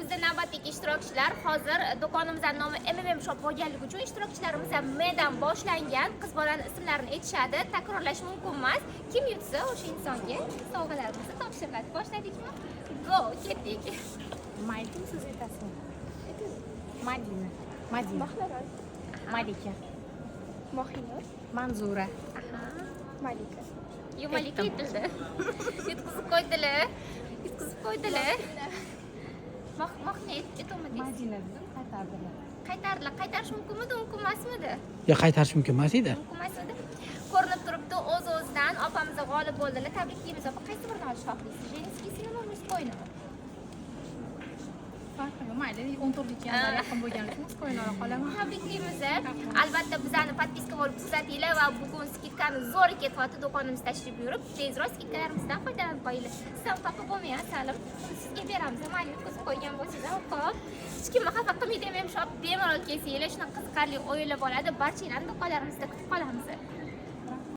Tanlovimizda navbatdagi ishtirokchilar hozir do'konimizning nomi MMM Shop bo'lganligi uchun ishtirokchilarimiz M'dan boshlangan qiz bolaning ismlarini aytishadi. Takrorlash mumkin emas. Kim yutsa o'sha insonga sovg'alarimiz topshiriladi. Boshladikmi? Go, ketdik. Mayli siz aytasizmi? Madina. Madina. Malika. Mohinur. Manzura. Aha. Malika. Yo, Malika aytildi. Yetkazib qo'ydilar. Yetkazib qo'ydilar. Mohni aytolmadingiz. Madina dedim, qaytardilar. Qaytardilar. Qaytarish mumkinmidi, mumkin emasmidi? Yo, qaytarish mumkin emas edi. Mumkin emasmidi? Ko'rinib turibdi, o'z-o'zidan opamiz g'olib bo'ldilar. Tabriklaymiz opa. Qaysi birini olish xohlaysiz? Jenskiysimi, Muskoyni? Farqi mayli, 14-ga yaqin bo'lganligi uchun Muskoyni ola qolaman. Tabriklaymiz. Albatta bizani podpiska bo'lib kuzatinglar va bugun skidkani zo'r ketyapti. Do'konimizga tashrif buyurib, tezroq skidkalarimizdan foydalanib qo'yinglar. Sizdan xafa bo'lmayman, salim. Sizga beramiz. Mayli yetkazib qo'ygan bo'lsangiz, xo'p. Hech kimni xafa qilmaydi, men shop bemalol kelsanglar, shunaqa qiziqarli o'yinlar bo'ladi. Barchanglarni do'konlarimizda kutib qolamiz.